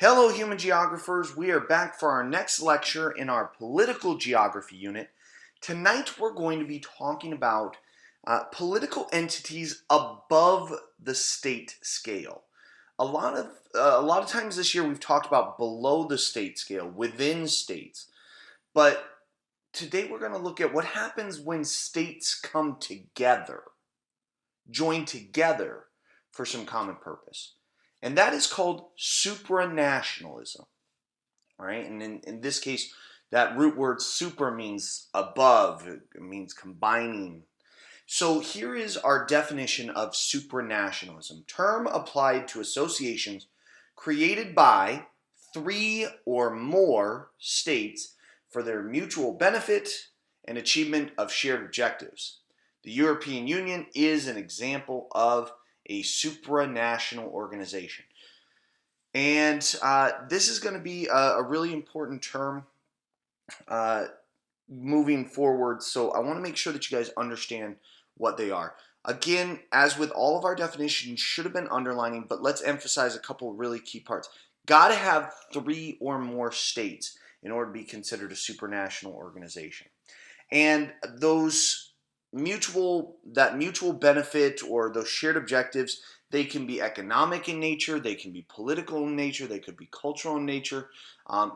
Hello, human geographers. We are back for our next lecture in our political geography unit. Tonight, we're going to be talking about political entities above the state scale. A lot of times this year, we've talked about below the state scale, within states. But today, we're going to look at what happens when states come together, join together for some common purpose. And that is called supranationalism. All right, and in this case, that root word super means above, it means combining. So here is our definition of supranationalism: term applied to associations created by three or more states for their mutual benefit and achievement of shared objectives. The European Union is an example of a supranational organization. And this is going to be a really important term moving forward. So I want to make sure that you guys understand what they are. Again, as with all of our definitions, should have been underlining, but let's emphasize a couple of really key parts. Got to have three or more states in order to be considered a supranational organization. And that mutual benefit or those shared objectives, they can be economic in nature, they can be political in nature, they could be cultural in nature,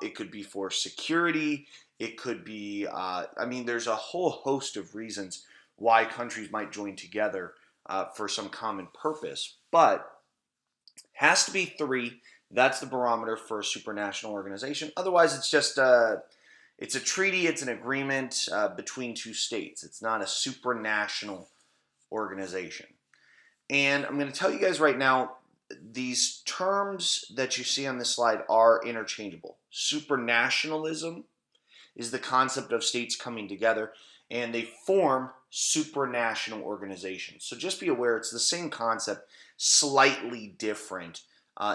it could be for security, it could be, there's a whole host of reasons why countries might join together for some common purpose, but has to be three. That's the barometer for a supranational organization. Otherwise, it's just it's a treaty, it's an agreement between two states. It's not a supranational organization. And I'm going to tell you guys right now, these terms that you see on this slide are interchangeable. Supranationalism is the concept of states coming together, and they form supranational organizations. So just be aware, it's the same concept, slightly different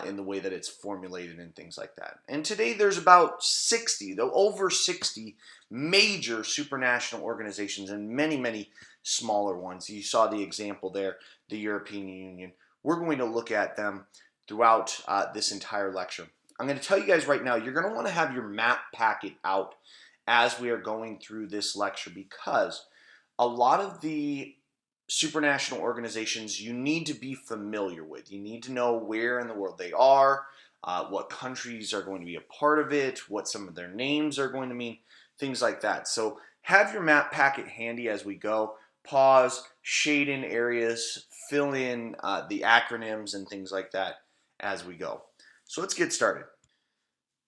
in the way that it's formulated and things like that. And today there's about 60, though over 60 major supranational organizations and many, many smaller ones. You saw the example there, the European Union. We're going to look at them throughout this entire lecture. I'm going to tell you guys right now, you're going to want to have your map packet out as we are going through this lecture, because a lot of the supranational organizations you need to be familiar with. You need to know where in the world they are, what countries are going to be a part of it, what some of their names are going to mean, things like that. So have your map packet handy as we go. Pause, shade in areas, fill in the acronyms and things like that as we go. So let's get started.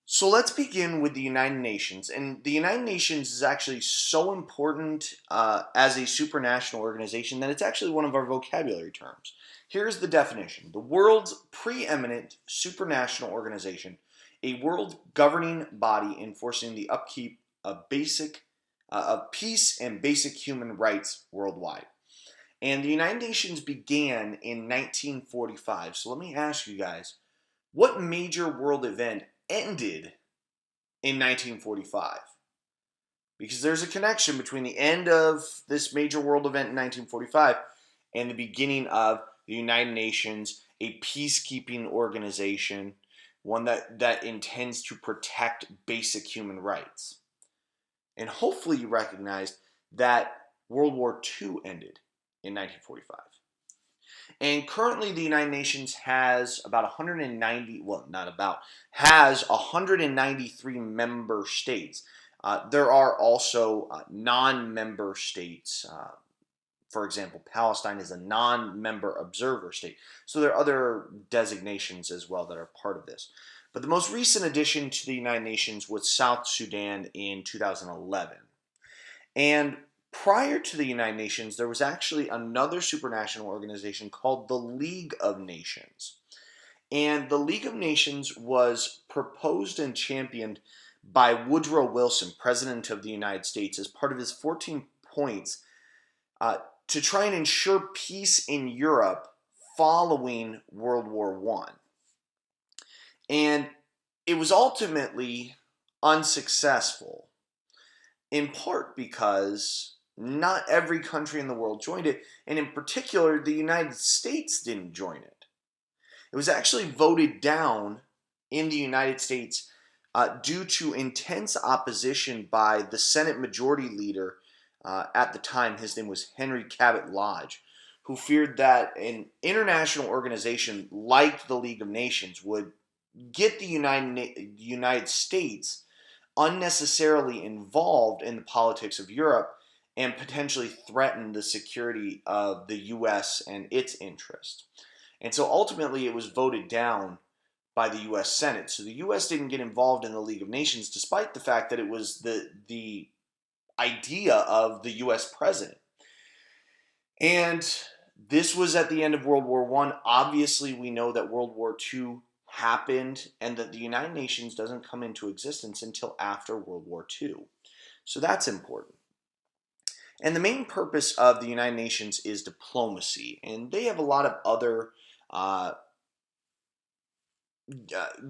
So let's begin with the United Nations. And the United Nations is actually so important as a supranational organization that it's actually one of our vocabulary terms. Here's the definition: the world's preeminent supranational organization, a world governing body enforcing the upkeep of peace and basic human rights worldwide. And the United Nations began in 1945. So let me ask you guys, what major world event ended in 1945? Because there's a connection between the end of this major world event in 1945 and the beginning of the United Nations, a peacekeeping organization, one that intends to protect basic human rights. And hopefully you recognize that World War II ended in 1945. And currently the United Nations has has 193 member states. There are also non-member states. For example, Palestine is a non-member observer state. So there are other designations as well that are part of this. But the most recent addition to the United Nations was South Sudan in 2011. And prior to the United Nations, there was actually another supranational organization called the League of Nations. And the League of Nations was proposed and championed by Woodrow Wilson, President of the United States, as part of his 14 points to try and ensure peace in Europe following World War I. And it was ultimately unsuccessful, in part because not every country in the world joined it, and in particular, the United States didn't join it. It was actually voted down in the United States due to intense opposition by the Senate Majority Leader at the time. His name was Henry Cabot Lodge, who feared that an international organization like the League of Nations would get the United States unnecessarily involved in the politics of Europe and potentially threaten the security of the U.S. and its interests. And so ultimately it was voted down by the U.S. Senate. So the U.S. didn't get involved in the League of Nations, despite the fact that it was the idea of the U.S. president. And this was at the end of World War I. Obviously, we know that World War II happened and that the United Nations doesn't come into existence until after World War II. So that's important. And the main purpose of the United Nations is diplomacy, and they have a lot of other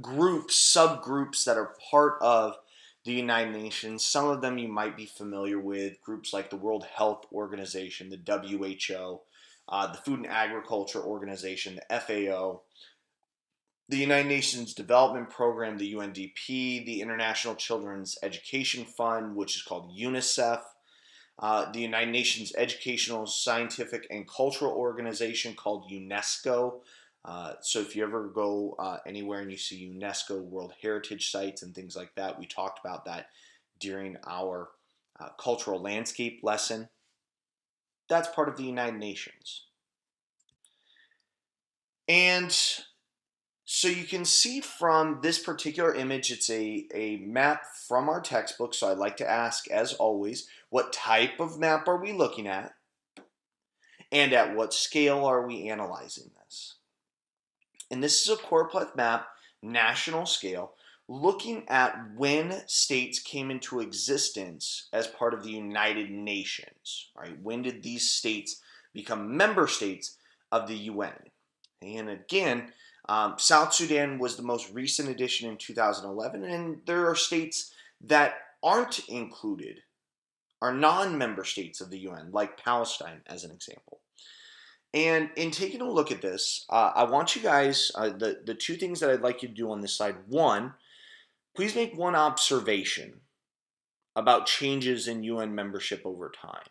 groups, subgroups that are part of the United Nations. Some of them you might be familiar with, groups like the World Health Organization, the WHO, the Food and Agriculture Organization, the FAO, the United Nations Development Program, the UNDP, the International Children's Education Fund, which is called UNICEF, the United Nations Educational, Scientific, and Cultural Organization called UNESCO. So if you ever go anywhere and you see UNESCO World Heritage Sites and things like that, we talked about that during our cultural landscape lesson. That's part of the United Nations. And so you can see from this particular image, it's a map from our textbook. So I'd like to ask, as always, what type of map are we looking at? And at what scale are we analyzing this? And this is a choropleth map, national scale, looking at when states came into existence as part of the United Nations. Right? When did these states become member states of the UN? And again, South Sudan was the most recent addition in 2011, and there are states that aren't included, are non-member states of the UN, like Palestine as an example. And in taking a look at this, I want you guys, the two things that I'd like you to do on this slide. One, please make one observation about changes in UN membership over time.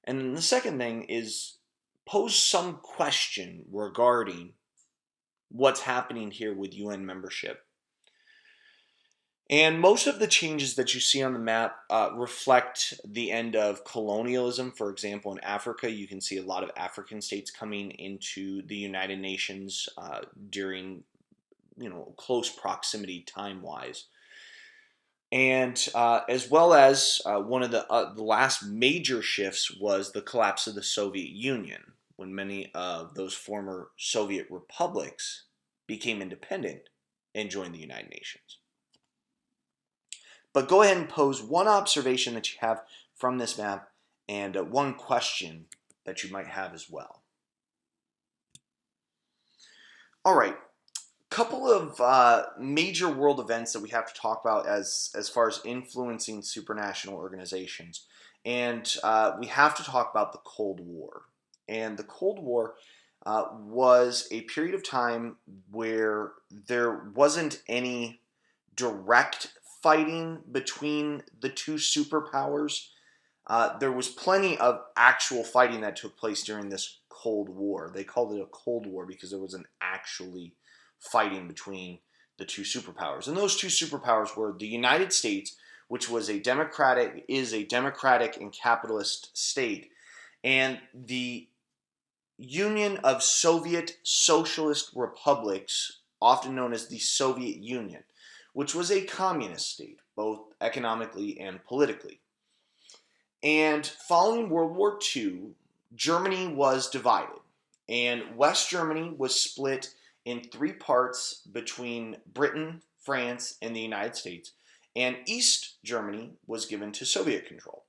And then the second thing is pose some question regarding what's happening here with UN membership. And most of the changes that you see on the map reflect the end of colonialism. For example, in Africa, you can see a lot of African states coming into the United Nations during, close proximity time-wise. And as well as one of the last major shifts was the collapse of the Soviet Union, when many of those former Soviet republics became independent and joined the United Nations. But go ahead and pose one observation that you have from this map and one question that you might have as well. All right, couple of major world events that we have to talk about as far as influencing supranational organizations. And we have to talk about the Cold War. And the Cold War was a period of time where there wasn't any direct fighting between the two superpowers. There was plenty of actual fighting that took place during this Cold War. They called it a Cold War because there wasn't actually fighting between the two superpowers. And those two superpowers were the United States, which is a democratic and capitalist state, and the Union of Soviet Socialist Republics, often known as the Soviet Union, which was a communist state, both economically and politically. And following World War II, Germany was divided, and West Germany was split in three parts between Britain, France, and the United States, and East Germany was given to Soviet control.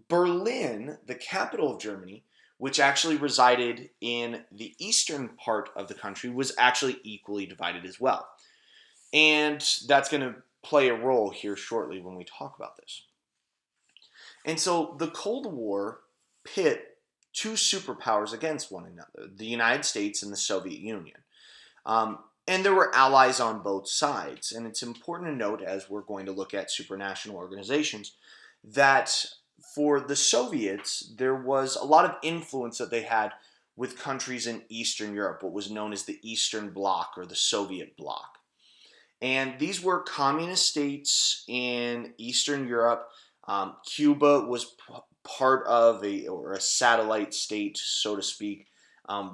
Berlin, the capital of Germany, which actually resided in the eastern part of the country, was actually equally divided as well. And that's going to play a role here shortly when we talk about this. And so the Cold War pit two superpowers against one another, the United States and the Soviet Union. And And there were allies on both sides. And it's important to note, as we're going to look at supranational organizations, that for the Soviets, there was a lot of influence that they had with countries in Eastern Europe, what was known as the Eastern Bloc or the Soviet Bloc. And these were communist states in Eastern Europe. Cuba was part of a satellite state, so to speak,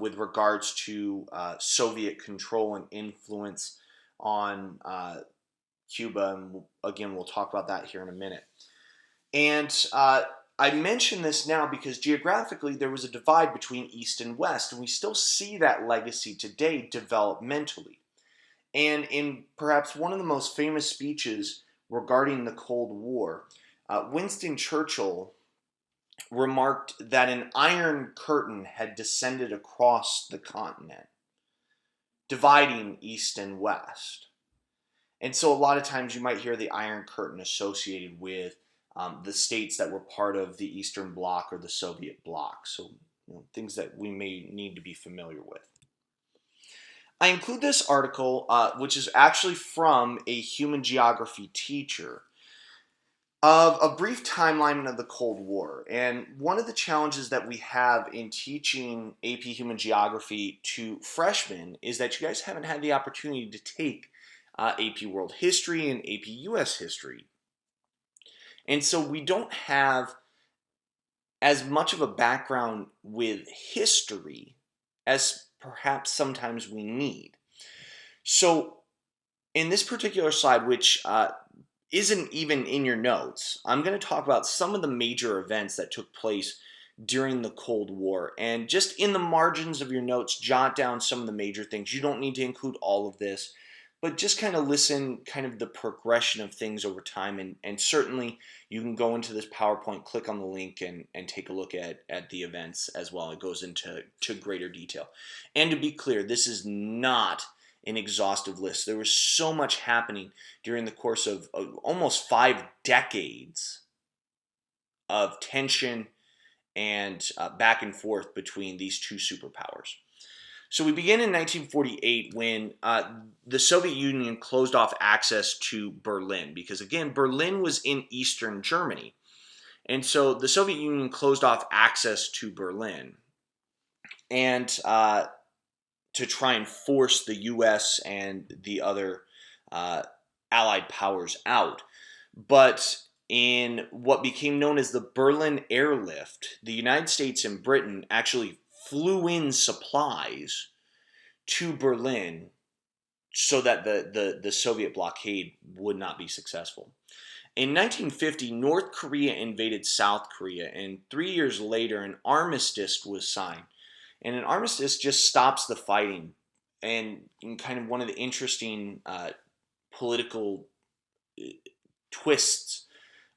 with regards to Soviet control and influence on Cuba. And again, we'll talk about that here in a minute. And I mention this now because geographically there was a divide between East and West, and we still see that legacy today developmentally. And in perhaps one of the most famous speeches regarding the Cold War, Winston Churchill remarked that an iron curtain had descended across the continent, dividing East and West. And so a lot of times you might hear the Iron Curtain associated with the states that were part of the Eastern Bloc or the Soviet Bloc. So things that we may need to be familiar with. I include this article, which is actually from a human geography teacher, of a brief timeline of the Cold War. And one of the challenges that we have in teaching AP Human Geography to freshmen is that you guys haven't had the opportunity to take AP World History and AP US History. And so we don't have as much of a background with history as perhaps sometimes we need. So in this particular slide, which isn't even in your notes, I'm going to talk about some of the major events that took place during the Cold War. And just in the margins of your notes, jot down some of the major things. You don't need to include all of this, but just kind of listen kind of the progression of things over time. And certainly you can go into this PowerPoint, click on the link, and take a look at the events as well. It goes into greater detail. And to be clear, this is not an exhaustive list. There was so much happening during the course of almost 5 decades of tension and back and forth between these two superpowers. So we begin in 1948 when the Soviet Union closed off access to Berlin, because again, Berlin was in Eastern Germany. And so the Soviet Union closed off access to Berlin. And to try and force the U.S. and the other Allied powers out. But in what became known as the Berlin Airlift, the United States and Britain actually flew in supplies to Berlin so that the Soviet blockade would not be successful. In 1950, North Korea invaded South Korea, and 3 years later, an armistice was signed. And an armistice just stops the fighting. And kind of one of the interesting political twists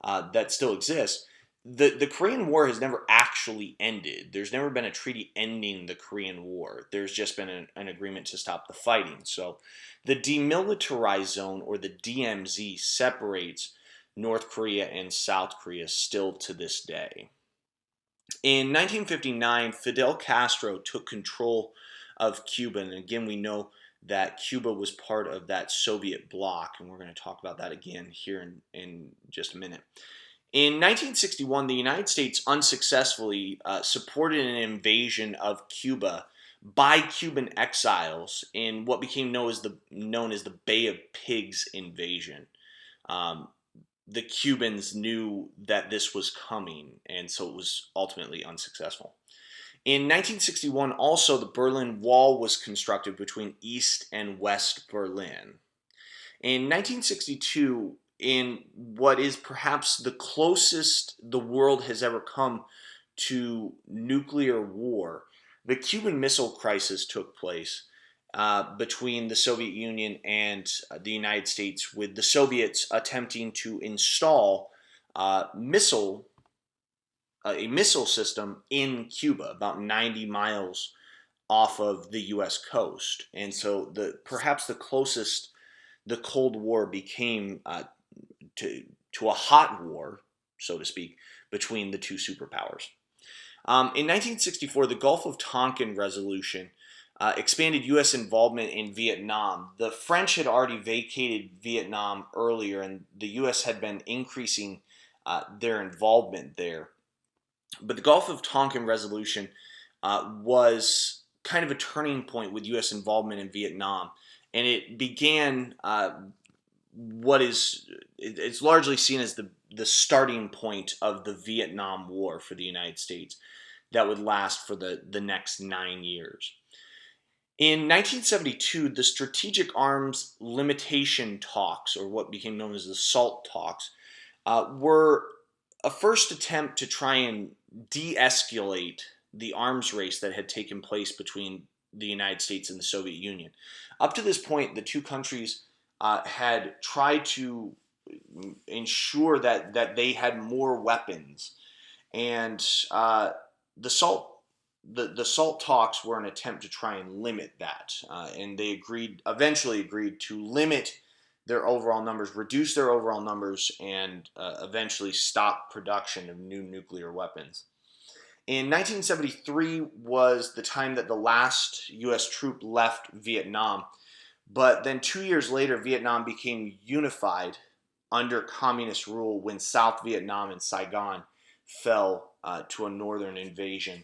that still exist, the Korean War has never actually ended. There's never been a treaty ending the Korean War. There's just been an agreement to stop the fighting. So the demilitarized zone, or the DMZ, separates North Korea and South Korea still to this day. In 1959, Fidel Castro took control of Cuba, and again, we know that Cuba was part of that Soviet bloc, and we're going to talk about that again here in just a minute. In 1961, the United States unsuccessfully supported an invasion of Cuba by Cuban exiles in what became known as the Bay of Pigs invasion. The Cubans knew that this was coming, and so it was ultimately unsuccessful. In 1961, also, the Berlin Wall was constructed between East and West Berlin. In 1962, in what is perhaps the closest the world has ever come to nuclear war, the Cuban Missile Crisis took place between the Soviet Union and the United States, with the Soviets attempting to install a missile system in Cuba, about 90 miles off of the U.S. coast. And so perhaps the closest the Cold War became to a hot war, so to speak, between the two superpowers. In 1964, the Gulf of Tonkin Resolution expanded U.S. involvement in Vietnam. The French had already vacated Vietnam earlier, and the U.S. had been increasing their involvement there. But the Gulf of Tonkin resolution was kind of a turning point with U.S. involvement in Vietnam, and it began what is it's largely seen as the starting point of the Vietnam War for the United States that would last for the next 9 years. In 1972, the Strategic Arms Limitation Talks, or what became known as the SALT talks, were a first attempt to try and de-escalate the arms race that had taken place between the United States and the Soviet Union. Up to this point, the two countries had tried to ensure that they had more weapons, and the SALT talks were an attempt to try and limit that, and they eventually agreed to limit their overall numbers, reduce their overall numbers, and eventually stop production of new nuclear weapons. In 1973 was the time that the last U.S. troop left Vietnam, but then 2 years later, Vietnam became unified under communist rule when South Vietnam and Saigon fell to a northern invasion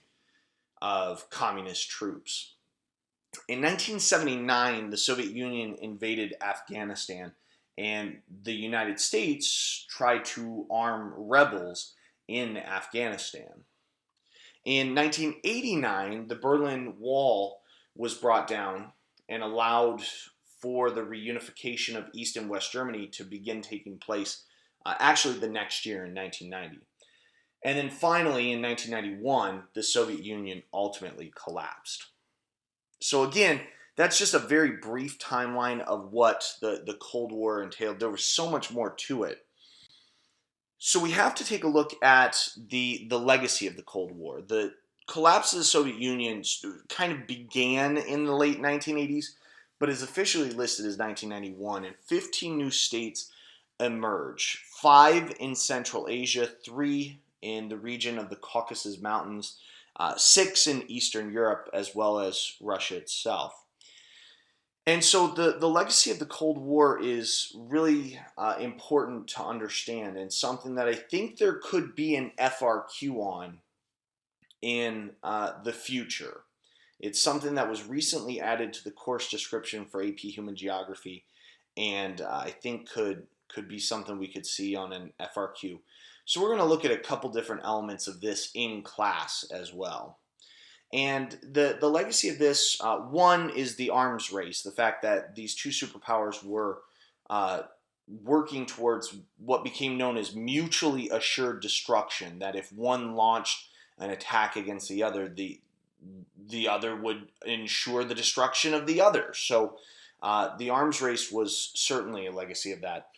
of communist troops. In 1979, the Soviet Union invaded Afghanistan, and the United States tried to arm rebels in Afghanistan. In 1989, the Berlin Wall was brought down and allowed for the reunification of East and West Germany to begin taking place actually the next year in 1990. And then finally, in 1991, the Soviet Union ultimately collapsed. So again, that's just a very brief timeline of what the Cold War entailed. There was so much more to it. So we have to take a look at the legacy of the Cold War. The collapse of the Soviet Union kind of began in the late 1980s, but is officially listed as 1991, and 15 new states emerge. 5 in Central Asia, 3 in the region of the Caucasus Mountains, 6 in Eastern Europe, as well as Russia itself. And so the legacy of the Cold War is really important to understand, and something that I think there could be an FRQ on in the future. It's something that was recently added to the course description for AP Human Geography, and I think could be something we could see on an FRQ. So we're going to look at a couple different elements of this in class as well. And the legacy of this, one is the arms race, the fact that these two superpowers were working towards what became known as mutually assured destruction, that if one launched an attack against the other, the other would ensure the destruction of the other. So the arms race was certainly a legacy of that.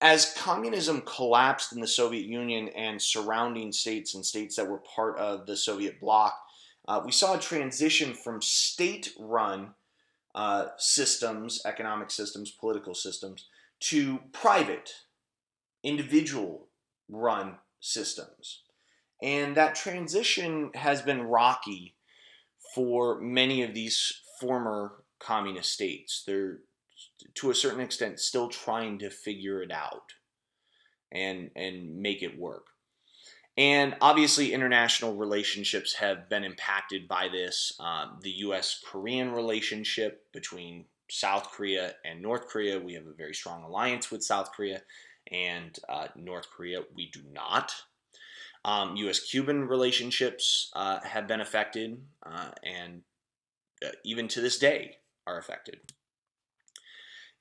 As communism collapsed in the Soviet Union and surrounding states and states that were part of the Soviet bloc, we saw a transition from state-run systems, economic systems, political systems, to private, individual-run systems. And that transition has been rocky for many of these former communist states. They're, to a certain extent, still trying to figure it out and make it work. And obviously, international relationships have been impacted by this. The U.S.-Korean relationship between South Korea and North Korea, we have a very strong alliance with South Korea, and North Korea, we do not. U.S.-Cuban relationships have been affected, and even to this day are affected.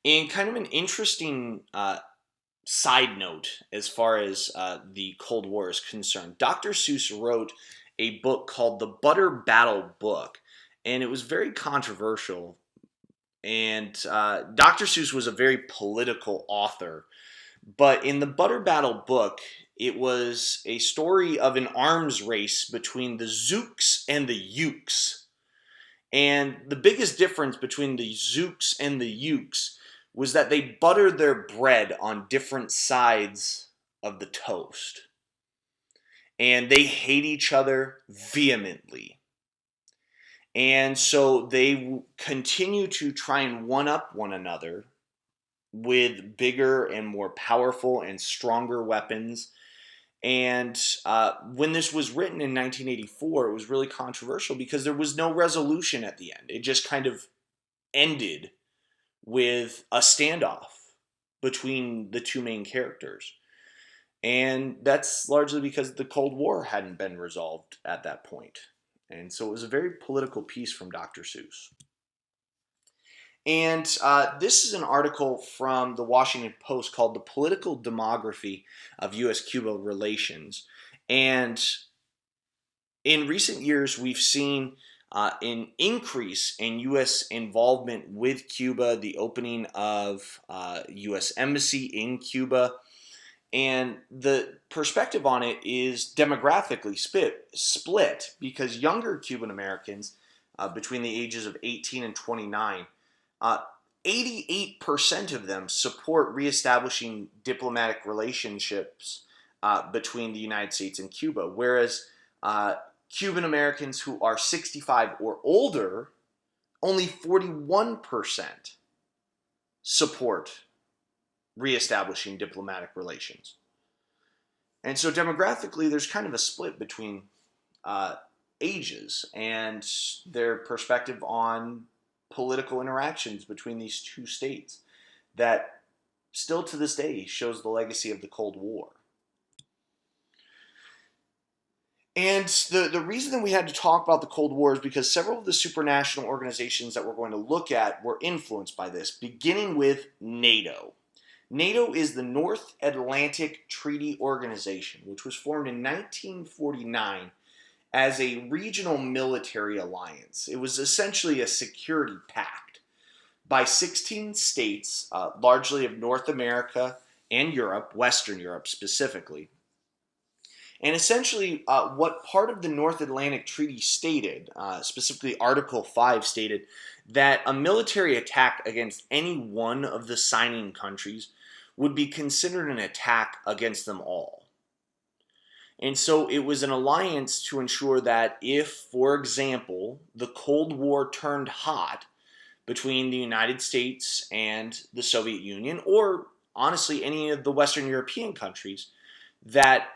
And kind of an interesting side note as far as the Cold War is concerned, Dr. Seuss wrote a book called The Butter Battle Book, and it was very controversial. And Dr. Seuss was a very political author, but in the Butter Battle Book, it was a story of an arms race between the Zooks and the Ukes. And the biggest difference between the Zooks and the Ukes was that they buttered their bread on different sides of the toast. And they hate each other vehemently. And so they continue to try and one up one another with bigger and more powerful and stronger weapons. And when this was written in 1984, it was really controversial because there was no resolution at the end. It just kind of ended with a standoff between the two main characters. And that's largely because the Cold War hadn't been resolved at that point. And so it was a very political piece from Dr. Seuss. And this is an article from the Washington Post called The Political Demography of U.S. Cuba Relations. And in recent years, we've seen an increase in U.S. involvement with Cuba, the opening of U.S. embassy in Cuba. And the perspective on it is demographically split because younger Cuban Americans between the ages of 18 and 29, 88% of them support reestablishing diplomatic relationships between the United States and Cuba, whereas Cuban Americans who are 65 or older, only 41% support reestablishing diplomatic relations. And so demographically, there's kind of a split between ages and their perspective on political interactions between these two states that still to this day shows the legacy of the Cold War. And the reason that we had to talk about the Cold War is because several of the supranational organizations that we're going to look at were influenced by this, beginning with NATO. NATO is the North Atlantic Treaty Organization, which was formed in 1949 as a regional military alliance. It was essentially a security pact by 16 states, largely of North America and Europe, Western Europe specifically. And essentially, what part of the North Atlantic Treaty stated, specifically Article 5 stated, that a military attack against any one of the signing countries would be considered an attack against them all. And so it was an alliance to ensure that if, for example, the Cold War turned hot between the United States and the Soviet Union, or honestly any of the Western European countries, that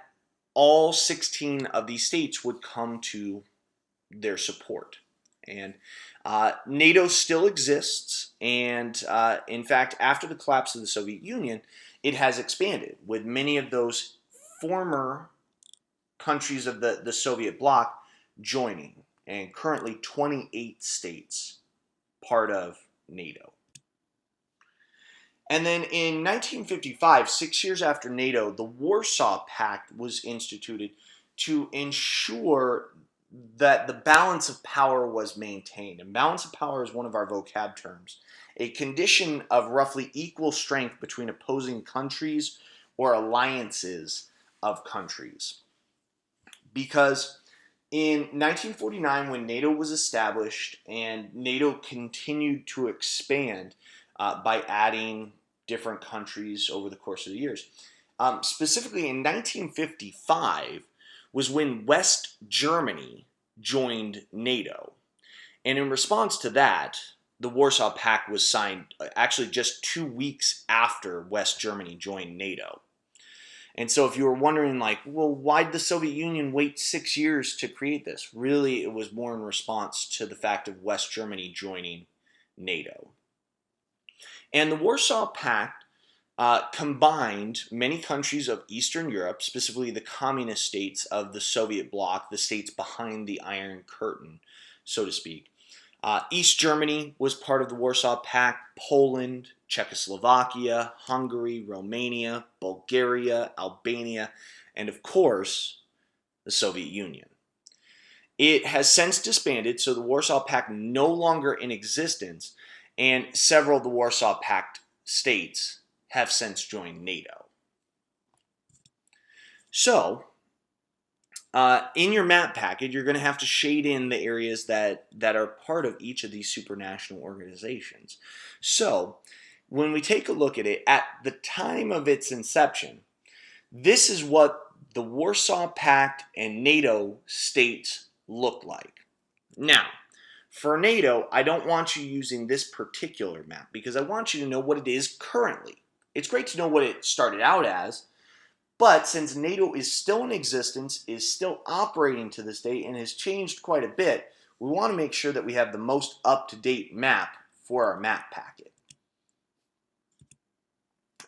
all 16 of these states would come to their support. And NATO still exists, and in fact, after the collapse of the Soviet Union, it has expanded, with many of those former countries of the Soviet bloc joining, and currently 28 states part of NATO. And then in 1955, 6 years after NATO, the Warsaw Pact was instituted to ensure that the balance of power was maintained. And balance of power is one of our vocab terms, a condition of roughly equal strength between opposing countries or alliances of countries. Because in 1949, when NATO was established and NATO continued to expand by adding different countries over the course of the years, specifically in 1955 was when West Germany joined NATO. And in response to that, the Warsaw Pact was signed actually just 2 weeks after West Germany joined NATO. And so if you were wondering, like, well, why did the Soviet Union wait 6 years to create this? Really, it was more in response to the fact of West Germany joining NATO. And the Warsaw Pact combined many countries of Eastern Europe, specifically the communist states of the Soviet bloc, the states behind the Iron Curtain, so to speak. East Germany was part of the Warsaw Pact, Poland, Czechoslovakia, Hungary, Romania, Bulgaria, Albania, and of course, the Soviet Union. It has since disbanded, so the Warsaw Pact no longer in existence, and several of the Warsaw Pact states have since joined NATO. So, in your map packet, you're going to have to shade in the areas that are part of each of these supranational organizations. So, when we take a look at it, at the time of its inception, this is what the Warsaw Pact and NATO states looked like. Now, For NATO, I don't want you using this particular map because I want you to know what it is currently. It's great to know what it started out as, but since NATO is still in existence, is still operating to this day, and has changed quite a bit, we want to make sure that we have the most up-to-date map for our map packet.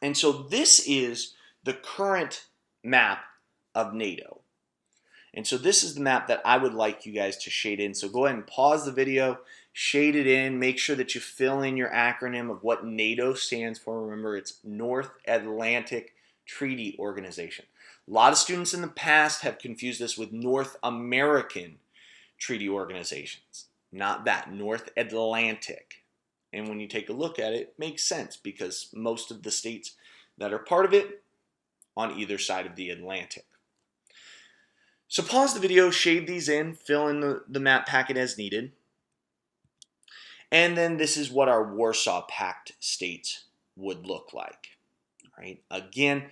And so this is the current map of NATO. And so this is the map that I would like you guys to shade in. So go ahead and pause the video, shade it in, make sure that you fill in your acronym of what NATO stands for. Remember, it's North Atlantic Treaty Organization. A lot of students in the past have confused this with North American Treaty Organizations. Not that, North Atlantic. And when you take a look at it, it makes sense because most of the states that are part of it on either side of the Atlantic. So pause the video, shade these in, fill in the map packet as needed. And then this is what our Warsaw Pact states would look like. Right? Again,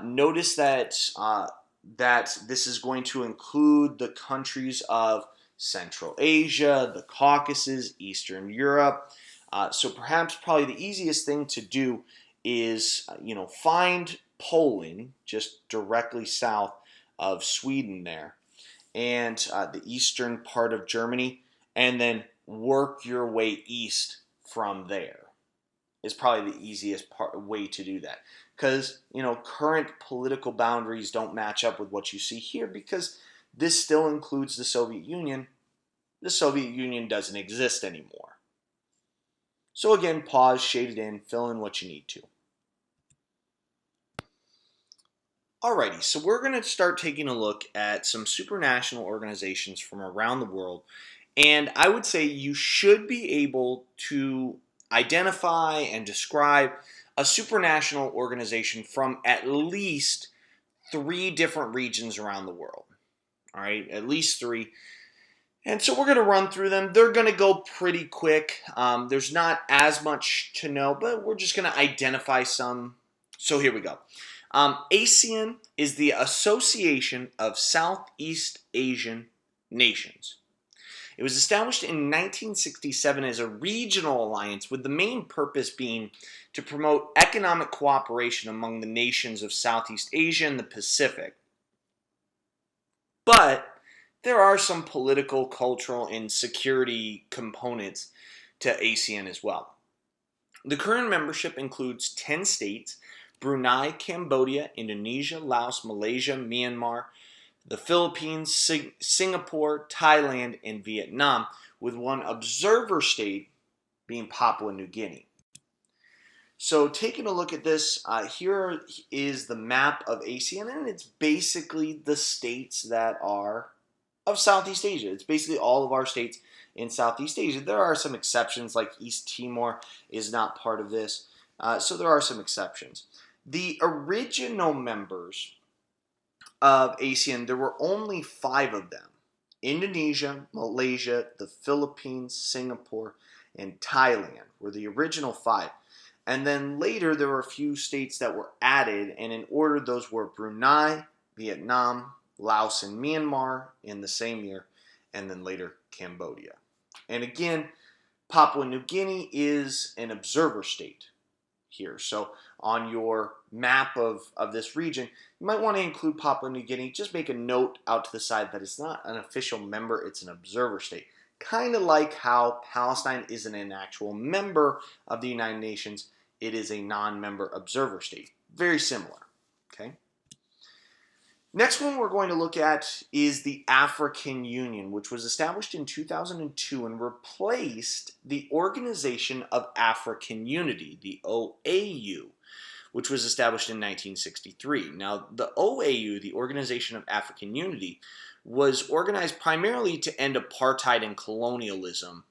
notice that, that this is going to include the countries of Central Asia, the Caucasus, Eastern Europe. So perhaps probably the easiest thing to do is, find Poland just directly south of Sweden there, and the eastern part of Germany, and then work your way east from there is probably the easiest way to do that. Because, current political boundaries don't match up with what you see here because this still includes the Soviet Union. The Soviet Union doesn't exist anymore. So again, pause, shade it in, fill in what you need to. Alrighty, so we're going to start taking a look at some supranational organizations from around the world, and I would say you should be able to identify and describe a supranational organization from at least 3 different regions around the world. Alright, at least 3. And so we're going to run through them. They're going to go pretty quick. There's not as much to know, but we're just going to identify some. So here we go. ASEAN is the Association of Southeast Asian Nations. It was established in 1967 as a regional alliance with the main purpose being to promote economic cooperation among the nations of Southeast Asia and the Pacific. But there are some political, cultural, and security components to ASEAN as well. The current membership includes 10 states: Brunei, Cambodia, Indonesia, Laos, Malaysia, Myanmar, the Philippines, Singapore, Thailand, and Vietnam, with one observer state being Papua New Guinea. So taking a look at this, here is the map of ASEAN, and it's basically the states that are of Southeast Asia. It's basically all of our states in Southeast Asia. There are some exceptions, like East Timor is not part of this, so there are some exceptions. The original members of ASEAN, there were only 5 of them: Indonesia, Malaysia, the Philippines, Singapore, and Thailand were the original 5. And then later there were a few states that were added, and in order those were Brunei, Vietnam, Laos, and Myanmar in the same year, and then later Cambodia. And again, Papua New Guinea is an observer state here. So on your map of this region, you might want to include Papua New Guinea. Just make a note out to the side that it's not an official member, it's an observer state. Kind of like how Palestine isn't an actual member of the United Nations, it is a non-member observer state. Very similar, okay? Next one we're going to look at is the African Union, which was established in 2002 and replaced the Organization of African Unity, the OAU, which was established in 1963. Now, the OAU, the Organization of African Unity, was organized primarily to end apartheid and colonialism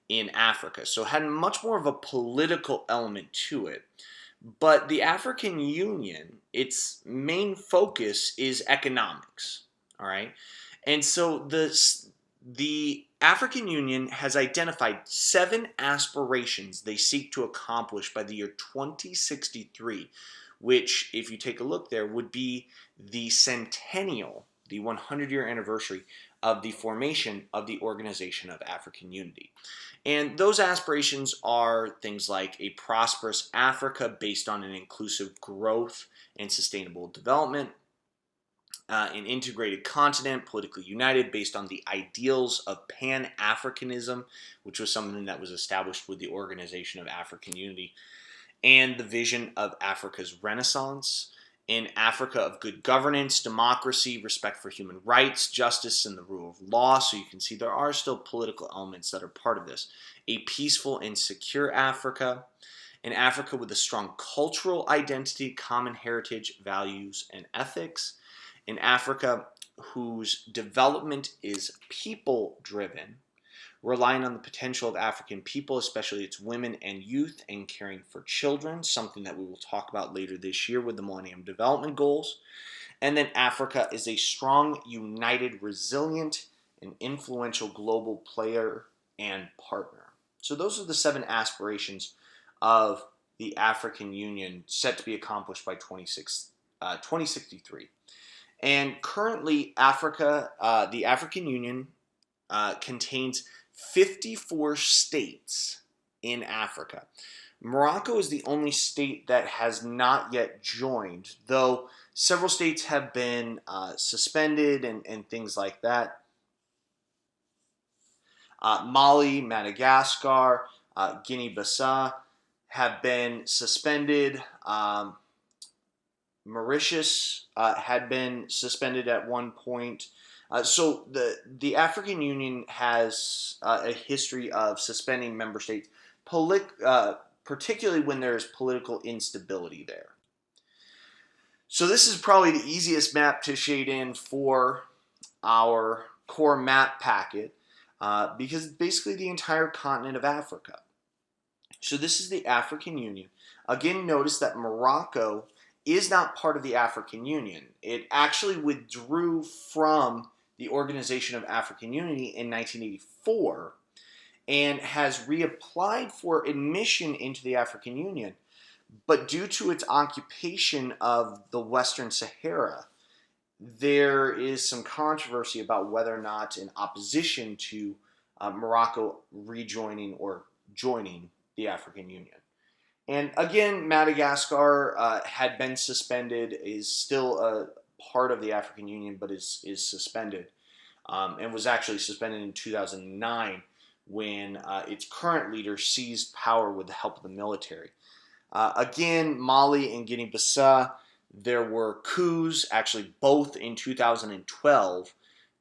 in Africa, so it had much more of a political element to it. But the African Union, its main focus is economics, all right? And so the African Union has identified 7 aspirations they seek to accomplish by the year 2063, which, if you take a look there, would be the centennial, the 100-year anniversary of the formation of the Organization of African Unity. And those aspirations are things like a prosperous Africa based on an inclusive growth and sustainable development, an integrated continent, politically united based on the ideals of Pan-Africanism, which was something that was established with the Organization of African Unity, and the vision of Africa's Renaissance, an Africa of good governance, democracy, respect for human rights, justice, and the rule of law. So you can see there are still political elements that are part of this. A peaceful and secure Africa, an Africa with a strong cultural identity, common heritage, values, and ethics, an Africa whose development is people-driven, relying on the potential of African people, especially its women and youth, and caring for children, something that we will talk about later this year with the Millennium Development Goals. And then Africa is a strong, united, resilient, and influential global player and partner. So those are the 7 aspirations of the African Union set to be accomplished by 2063. And currently, Africa, the African Union contains 54 states in Africa. Morocco is the only state that has not yet joined, though several states have been suspended and things like that. Mali, Madagascar, Guinea-Bissau have been suspended. Mauritius had been suspended at one point. So the African Union has a history of suspending member states, particularly when there's political instability there. So this is probably the easiest map to shade in for our core map packet because it's basically the entire continent of Africa. So this is the African Union. Again, notice that Morocco is not part of the African Union. It actually withdrew from the Organization of African Unity in 1984 and has reapplied for admission into the African Union. But due to its occupation of the Western Sahara, there is some controversy about whether or not in opposition to Morocco rejoining or joining the African Union. And again, Madagascar had been suspended, is still a part of the African Union, but is suspended, and was actually suspended in 2009 when its current leader seized power with the help of the military. Again, Mali and Guinea-Bissau, there were coups, actually both in 2012,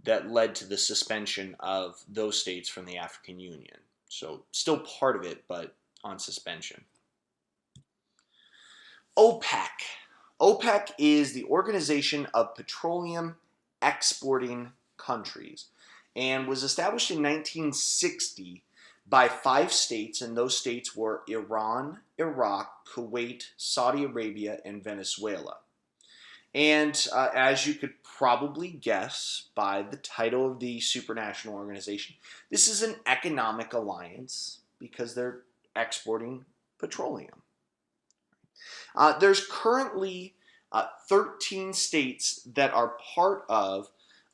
that led to the suspension of those states from the African Union. So still part of it, but on suspension. OPEC. OPEC is the Organization of Petroleum Exporting Countries and was established in 1960 by 5 states, and those states were Iran, Iraq, Kuwait, Saudi Arabia, and Venezuela. And as you could probably guess by the title of the supranational organization, this is an economic alliance because they're exporting petroleum. There's currently 13 states that are part of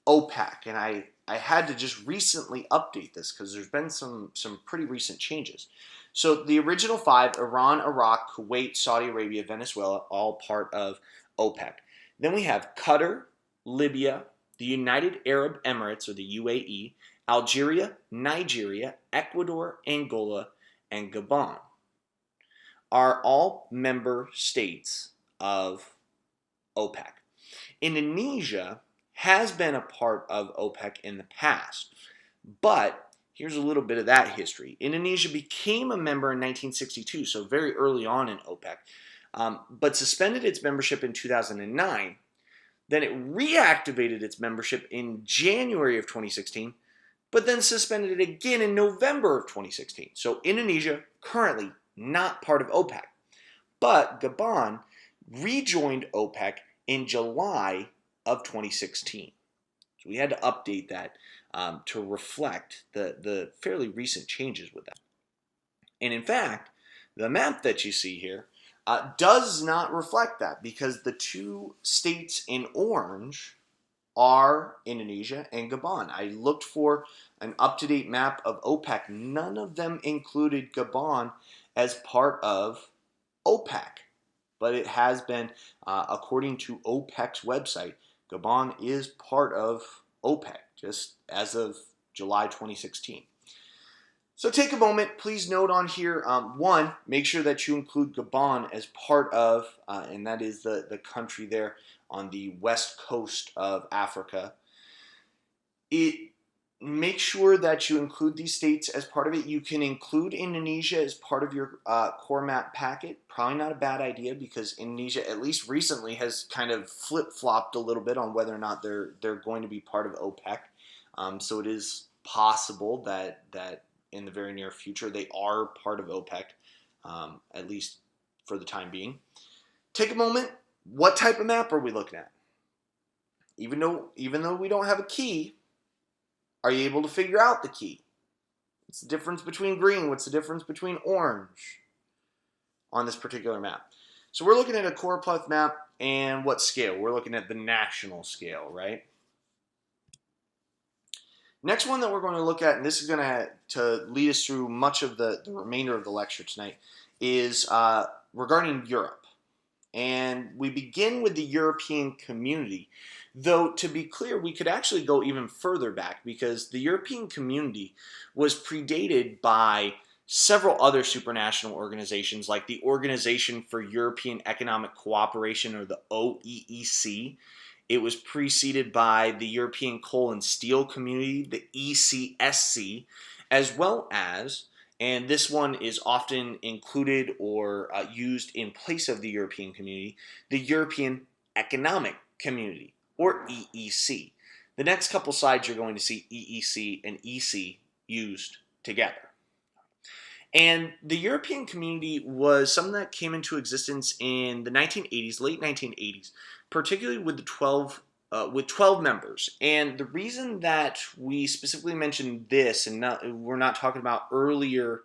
OPEC, and I had to just recently update this because there's been some pretty recent changes. So the original 5, Iran, Iraq, Kuwait, Saudi Arabia, Venezuela, all part of OPEC. Then we have Qatar, Libya, the United Arab Emirates, or the UAE, Algeria, Nigeria, Ecuador, Angola, and Gabon are all member states of OPEC. Indonesia has been a part of OPEC in the past, but here's a little bit of that history. Indonesia became a member in 1962, so very early on in OPEC, but suspended its membership in 2009. Then it reactivated its membership in January of 2016, but then suspended it again in November of 2016. So Indonesia currently not part of OPEC. But Gabon rejoined OPEC in July of 2016. So we had to update that to reflect the fairly recent changes with that. And in fact, the map that you see here does not reflect that because the 2 states in orange are Indonesia and Gabon. I looked for an up-to-date map of OPEC. None of them included Gabon as part of OPEC, but it has been, according to OPEC's website, Gabon is part of OPEC just as of July 2016. So take a moment, please note on here, one, make sure that you include Gabon as part of, and that is the country there on the west coast of Africa. Make sure that you include these states as part of it. You can include Indonesia as part of your core map packet. Probably not a bad idea because Indonesia, at least recently, has kind of flip-flopped a little bit on whether or not they're going to be part of OPEC. So it is possible that in the very near future they are part of OPEC, at least for the time being. Take a moment. What type of map are we looking at? Even though we don't have a key, are you able to figure out the key? What's the difference between green? What's the difference between orange on this particular map? So we're looking at a choropleth map, and what scale? We're looking at the national scale, right? Next one that we're going to look at, and this is going to lead us through much of the remainder of the lecture tonight, is regarding Europe. And we begin with the European community. Though, to be clear, we could actually go even further back because the European community was predated by several other supranational organizations like the Organization for European Economic Cooperation, or the OEEC. It was preceded by the European Coal and Steel Community, the ECSC, as well as, and this one is often included or used in place of the European community, the European Economic Community, or EEC. The next couple slides you're going to see EEC and EC used together. And the European community was something that came into existence in the 1980s, late 1980s, particularly with the 12 members. And the reason that we specifically mentioned this, and we're not talking about earlier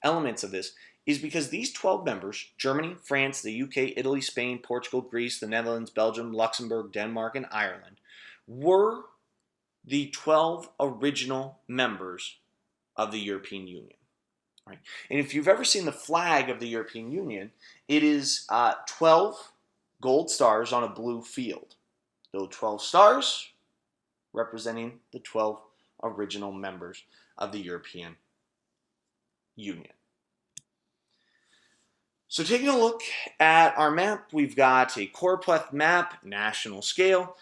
elements of this, is because these 12 members, Germany, France, the UK, Italy, Spain, Portugal, Greece, the Netherlands, Belgium, Luxembourg, Denmark, and Ireland, were the 12 original members of the European Union. Right? And if you've ever seen the flag of the European Union, it is 12 gold stars on a blue field. Those 12 stars representing the 12 original members of the European Union. So taking a look at our map, we've got a choropleth map, national scale,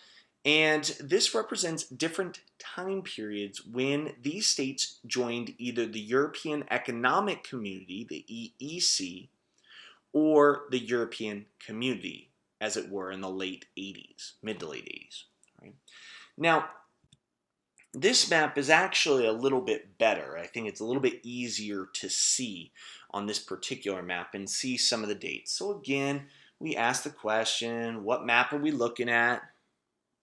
and this represents different time periods when these states joined either the European Economic Community, the EEC, or the European Community, as it were, in the late 80s, mid to late 80s. Right? Now, this map is actually a little bit better. I think it's a little bit easier to see on this particular map and see some of the dates. So again, we ask the question, what map are we looking at?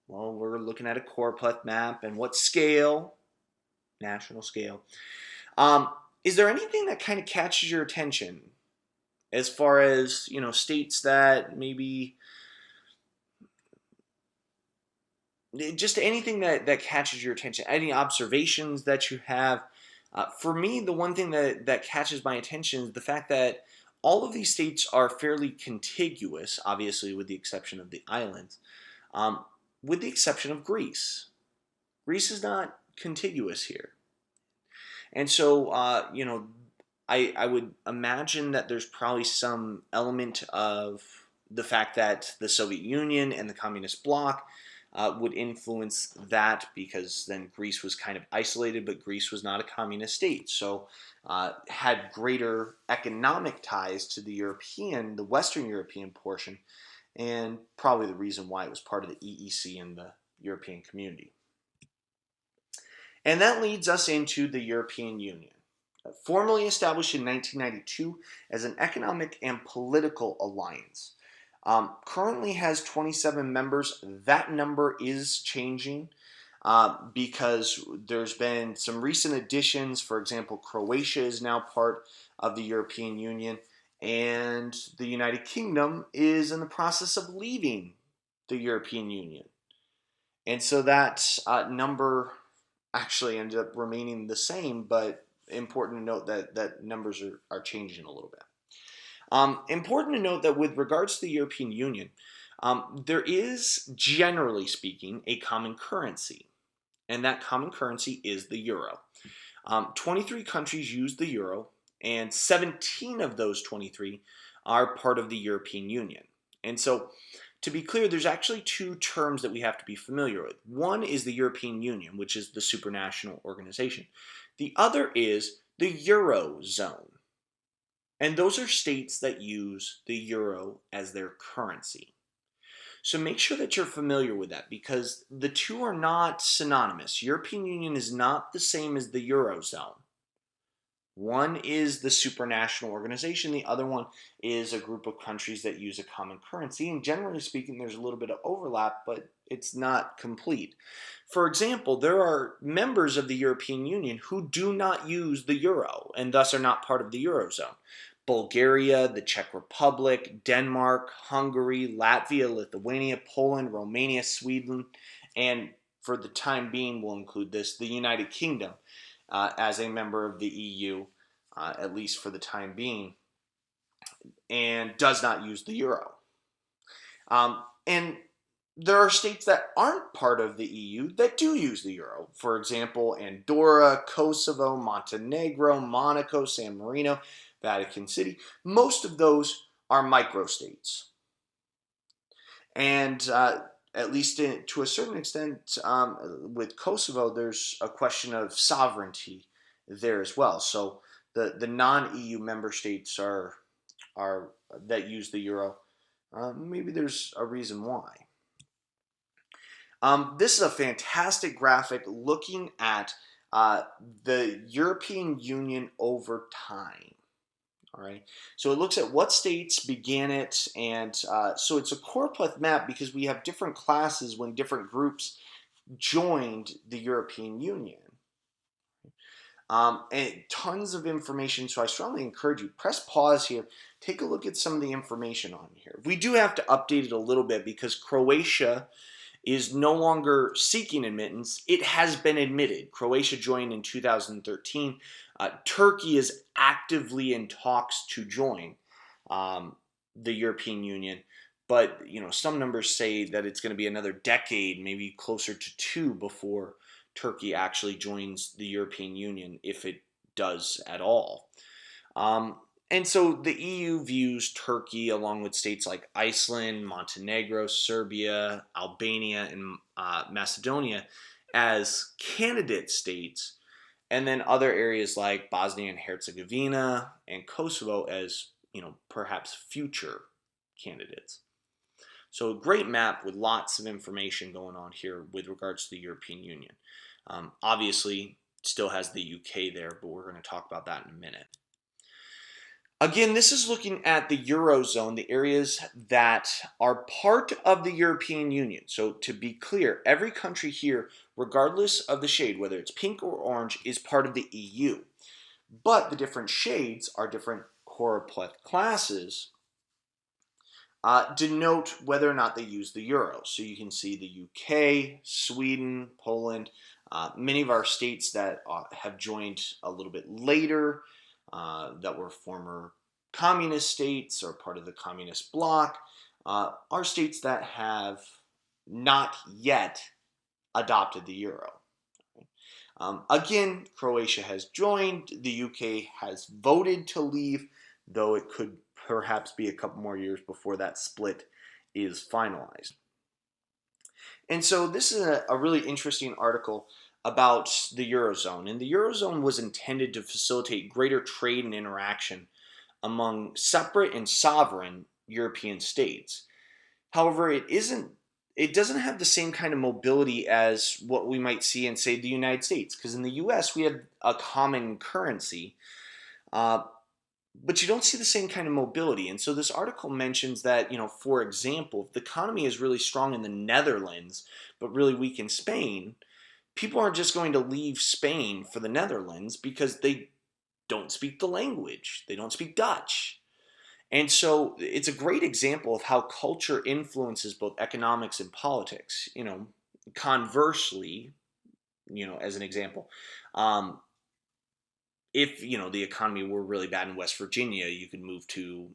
Well, we're looking at a choropleth map. And what scale? National scale. Is there anything that kind of catches your attention as far as, states that maybe, just anything that catches your attention, any observations that you have? For me, the one thing that catches my attention is the fact that all of these states are fairly contiguous, obviously with the exception of the islands, with the exception of Greece. Greece is not contiguous here. And so, I would imagine that there's probably some element of the fact that the Soviet Union and the Communist bloc would influence that, because then Greece was kind of isolated, but Greece was not a communist state. So had greater economic ties to the Western European portion, and probably the reason why it was part of the EEC and the European community. And that leads us into the European Union. Formally established in 1992 as an economic and political alliance. Currently has 27 members. That number is changing because there's been some recent additions. For example, Croatia is now part of the European Union, and the United Kingdom is in the process of leaving the European Union. And so that number actually ended up remaining the same, but important to note that numbers are changing a little bit. Important to note that with regards to the European Union, there is, generally speaking, a common currency, and that common currency is the euro. 23 countries use the euro, and 17 of those 23 are part of the European Union. And so, to be clear, there's actually two terms that we have to be familiar with. One is the European Union, which is the supranational organization. The other is the Eurozone. And those are states that use the euro as their currency. So make sure that you're familiar with that because the two are not synonymous. European Union is not the same as the Eurozone. One is the supranational organization, the other one is a group of countries that use a common currency. And generally speaking, there's a little bit of overlap, but it's not complete. For example, there are members of the European Union who do not use the euro and thus are not part of the Eurozone. Bulgaria, the Czech Republic, Denmark, Hungary, Latvia, Lithuania, Poland, Romania, Sweden, and for the time being, we'll include this, the United Kingdom as a member of the EU, at least for the time being, and does not use the euro. And there are states that aren't part of the EU that do use the euro. For example, Andorra, Kosovo, Montenegro, Monaco, San Marino, Vatican City. Most of those are microstates. And at least to a certain extent, with Kosovo, there's a question of sovereignty there as well. So the non-EU member states are that use the euro. Maybe there's a reason why. This is a fantastic graphic looking at the European Union over time. All right, so it looks at what states began it, and so it's a choropleth map because we have different classes when different groups joined the European Union. And tons of information, so I strongly encourage you, press pause here, take a look at some of the information on here. We do have to update it a little bit because Croatia is no longer seeking admittance. It has been admitted. Croatia joined in 2013. Turkey is actively in talks to join the European Union, but some numbers say that it's going to be another decade, maybe closer to 2, before Turkey actually joins the European Union, if it does at all. And so the EU views Turkey, along with states like Iceland, Montenegro, Serbia, Albania, and Macedonia, as candidate states, and then other areas like Bosnia and Herzegovina and Kosovo as, perhaps future candidates. So a great map with lots of information going on here with regards to the European Union. Obviously, still has the UK there, but we're going to talk about that in a minute. Again, this is looking at the Eurozone, the areas that are part of the European Union. So to be clear, every country here, regardless of the shade, whether it's pink or orange, is part of the EU. But the different shades are different choropleth classes denote whether or not they use the euro. So you can see the UK, Sweden, Poland, many of our states that have joined a little bit later, that were former communist states or part of the communist bloc, are states that have not yet adopted the euro. Again, Croatia has joined, the UK has voted to leave, though it could perhaps be a couple more years before that split is finalized. And so this is a really interesting article about the Eurozone. And the Eurozone was intended to facilitate greater trade and interaction among separate and sovereign European states. However, it doesn't have the same kind of mobility as what we might see in, say, the United States. Because in the US, we have a common currency, but you don't see the same kind of mobility. And so this article mentions that, for example, if the economy is really strong in the Netherlands, but really weak in Spain, people aren't just going to leave Spain for the Netherlands because they don't speak the language. They don't speak Dutch. And so it's a great example of how culture influences both economics and politics. Conversely, as an example, um, if the economy were really bad in West Virginia, you could move to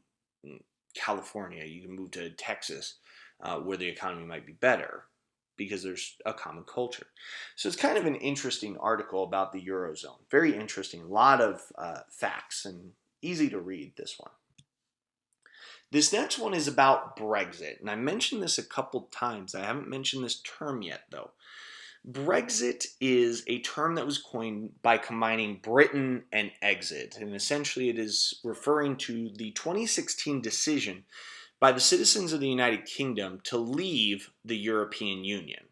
California, you can move to Texas, where the economy might be better because there's a common culture. So it's kind of an interesting article about the Eurozone. Very interesting. A lot of facts and easy to read, this one. This next one is about Brexit. And I mentioned this a couple times. I haven't mentioned this term yet, though. Brexit is a term that was coined by combining Britain and exit. And essentially, it is referring to the 2016 decision by the citizens of the United Kingdom to leave the European Union.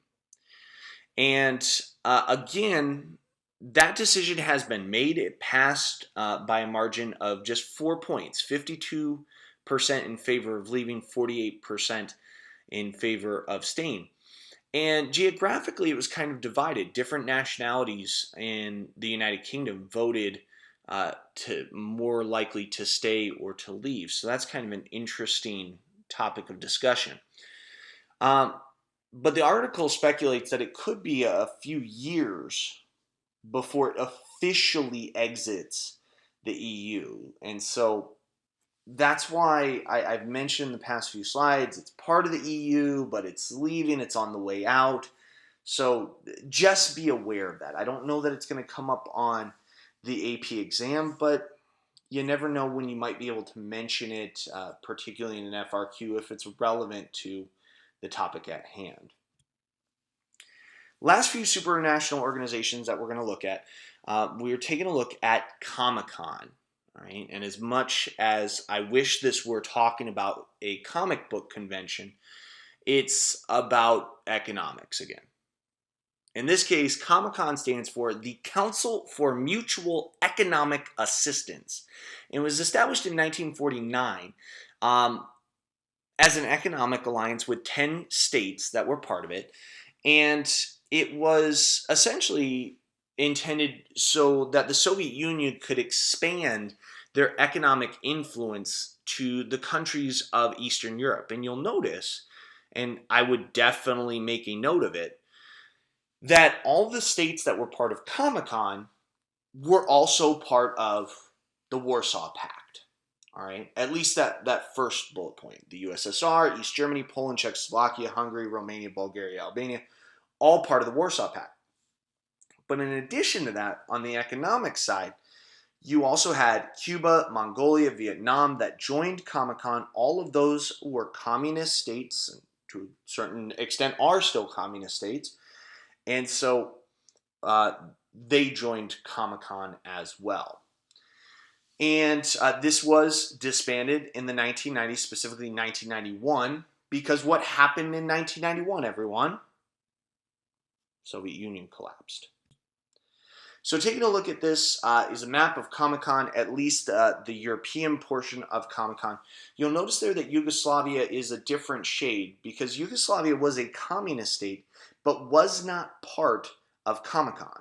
And again, that decision has been made. It passed by a margin of just 4 points, 52% in favor of leaving, 48% in favor of staying. And geographically, it was kind of divided. Different nationalities in the United Kingdom voted to more likely to stay or to leave. So that's kind of an interesting topic of discussion. But the article speculates that it could be a few years before it officially exits the EU. And so that's why I've mentioned in the past few slides, it's part of the EU, but it's leaving, it's on the way out. So just be aware of that. I don't know that it's going to come up on the AP exam, but you never know when you might be able to mention it, particularly in an FRQ, if it's relevant to the topic at hand. Last few supranational organizations that we're going to look at, we're taking a look at Comic-Con. Right? And as much as I wish this were talking about a comic book convention, it's about economics again. In this case, Comic-Con stands for the Council for Mutual Economic Assistance. It was established in 1949 as an economic alliance with 10 states that were part of it. And it was essentially intended so that the Soviet Union could expand their economic influence to the countries of Eastern Europe. And you'll notice, and I would definitely make a note of it, that all the states that were part of Comic-Con were also part of the Warsaw Pact. All right, at least that first bullet point. The USSR, East Germany, Poland, Czechoslovakia, Hungary, Romania, Bulgaria, Albania, all part of the Warsaw Pact. But in addition to that, on the economic side, you also had Cuba, Mongolia, Vietnam that joined Comic-Con. All of those were communist states, and to a certain extent are still communist states. And so they joined Comic-Con as well. And this was disbanded in the 1990s, specifically 1991, because what happened in 1991, everyone? Soviet Union collapsed. So taking a look at this is a map of Comic-Con, at least the European portion of Comic-Con. You'll notice there that Yugoslavia is a different shade because Yugoslavia was a communist state but was not part of Comic-Con.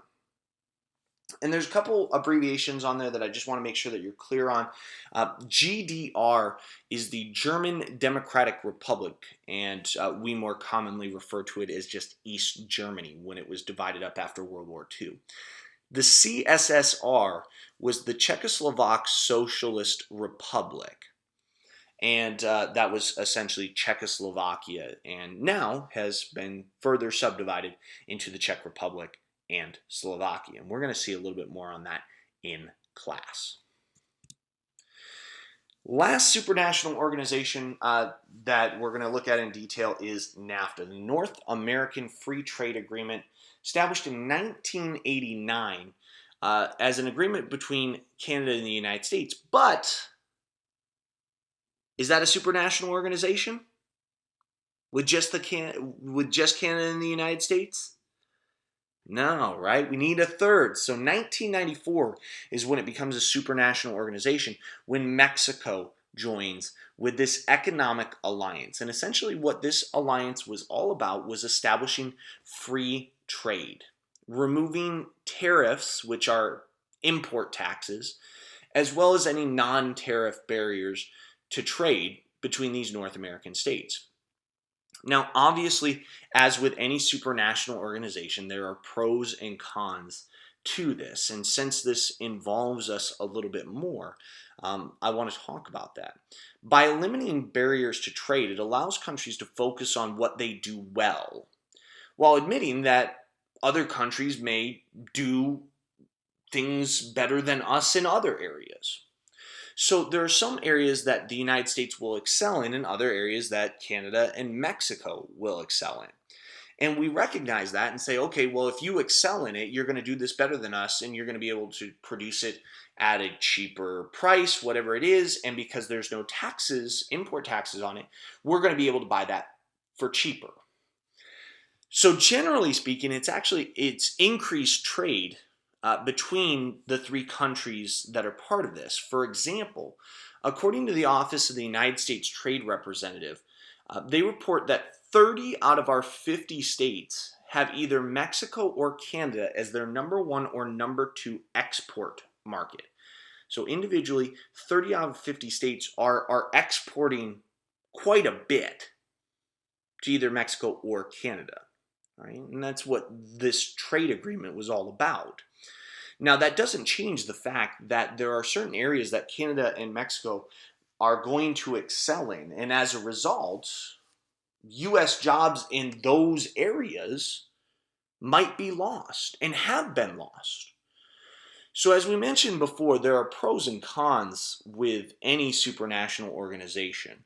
And there's a couple abbreviations on there that I just want to make sure that you're clear on. GDR is the German Democratic Republic, and we more commonly refer to it as just East Germany when it was divided up after World War II. The CSSR was the Czechoslovak Socialist Republic, and that was essentially Czechoslovakia, and now has been further subdivided into the Czech Republic and Slovakia. And we're going to see a little bit more on that in class. Last supranational organization that we're going to look at in detail is NAFTA, the North American Free Trade Agreement, established in 1989 as an agreement between Canada and the United States. But is that a supranational organization with just Canada and the United States? No, right? We need a third. So 1994 is when it becomes a supranational organization, when Mexico joins with this economic alliance. And essentially what this alliance was all about was establishing free trade, removing tariffs, which are import taxes, as well as any non-tariff barriers to trade between these North American states. Now, obviously, as with any supranational organization, there are pros and cons to this. And since this involves us a little bit more, I want to talk about that. By eliminating barriers to trade, it allows countries to focus on what they do well, while admitting that other countries may do things better than us in other areas. So there are some areas that the United States will excel in and other areas that Canada and Mexico will excel in. And we recognize that and say, okay, well, if you excel in it, you're going to do this better than us and you're going to be able to produce it at a cheaper price, whatever it is. And because there's no taxes, import taxes on it, we're going to be able to buy that for cheaper. So generally speaking, it's increased trade between the three countries that are part of this. For example, according to the Office of the United States Trade Representative, they report that 30 out of our 50 states have either Mexico or Canada as their number one or number two export market. So individually, 30 out of 50 states are exporting quite a bit to either Mexico or Canada. Right? And that's what this trade agreement was all about. Now, that doesn't change the fact that there are certain areas that Canada and Mexico are going to excel in. And as a result, U.S. jobs in those areas might be lost and have been lost. So as we mentioned before, there are pros and cons with any supranational organization.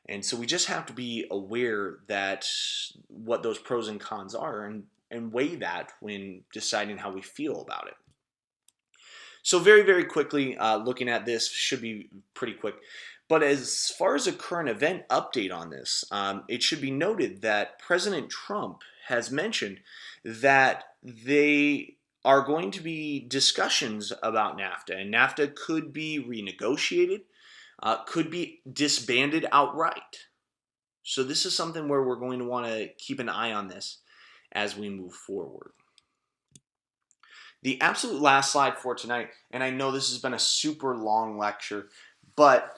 And so we just have to be aware that what those pros and cons are and weigh that when deciding how we feel about it. So very, very quickly, looking at this should be pretty quick. But as far as a current event update on this, it should be noted that President Trump has mentioned that they are going to be discussions about NAFTA, and NAFTA could be renegotiated, could be disbanded outright. So this is something where we're going to want to keep an eye on this as we move forward. The absolute last slide for tonight, and I know this has been a super long lecture, but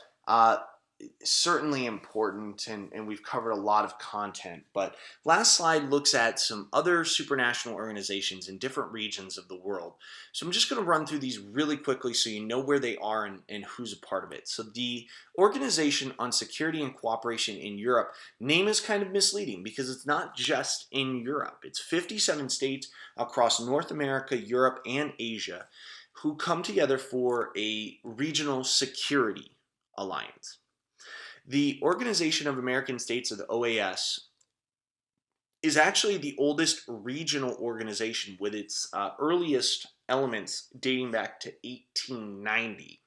certainly important, and we've covered a lot of content. But last slide looks at some other supranational organizations in different regions of the world. So I'm just going to run through these really quickly so you know where they are and who's a part of it. So the Organization on Security and Cooperation in Europe, name is kind of misleading because it's not just in Europe. It's 57 states across North America, Europe, and Asia who come together for a regional security alliance. The Organization of American States, or the OAS, is actually the oldest regional organization with its earliest elements dating back to 1890.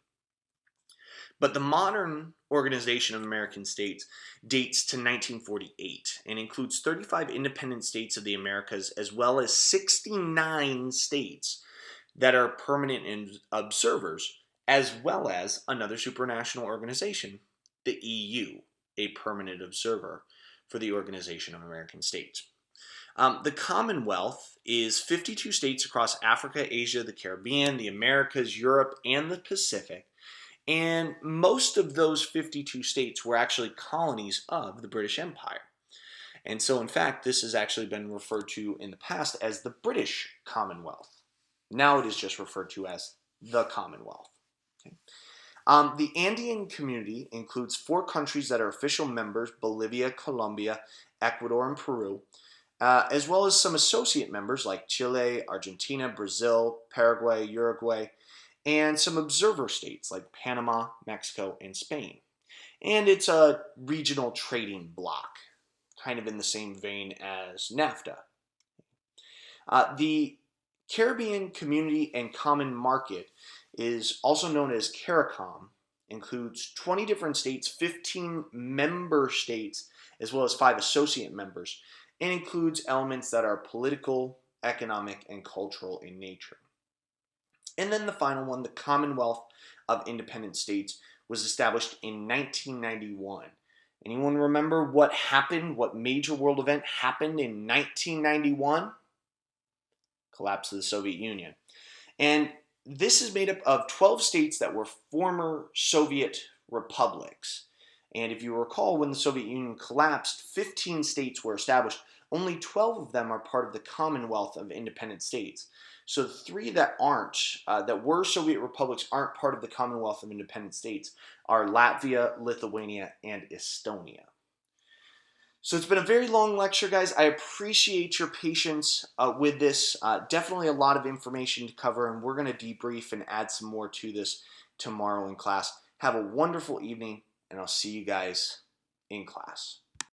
But the modern Organization of American States dates to 1948 and includes 35 independent states of the Americas as well as 69 states that are permanent observers, as well as another supranational organization, the EU, a permanent observer for the Organization of American States. The Commonwealth is 52 states across Africa, Asia, the Caribbean, the Americas, Europe, and the Pacific. And most of those 52 states were actually colonies of the British Empire. And so, in fact, this has actually been referred to in the past as the British Commonwealth. Now it is just referred to as the Commonwealth. Okay. The Andean community includes 4 countries that are official members: Bolivia, Colombia, Ecuador, and Peru, as well as some associate members like Chile, Argentina, Brazil, Paraguay, Uruguay, and some observer states like Panama, Mexico, and Spain. And it's a regional trading bloc, kind of in the same vein as NAFTA. The Caribbean Community and Common Market is also known as CARICOM, includes 20 different states, 15 member states, as well as 5 associate members, and includes elements that are political, economic, and cultural in nature. And then the final one, the Commonwealth of Independent States, was established in 1991. Anyone remember what happened? What major world event happened in 1991? Collapse of the Soviet Union. And this is made up of 12 states that were former Soviet republics. And if you recall, when the Soviet Union collapsed, 15 states were established. Only 12 of them are part of the Commonwealth of Independent States. So the three that aren't, that were Soviet republics, aren't part of the Commonwealth of Independent States, are Latvia, Lithuania, and Estonia. So it's been a very long lecture, guys. I appreciate your patience with this. Definitely a lot of information to cover, and we're going to debrief and add some more to this tomorrow in class. Have a wonderful evening, and I'll see you guys in class.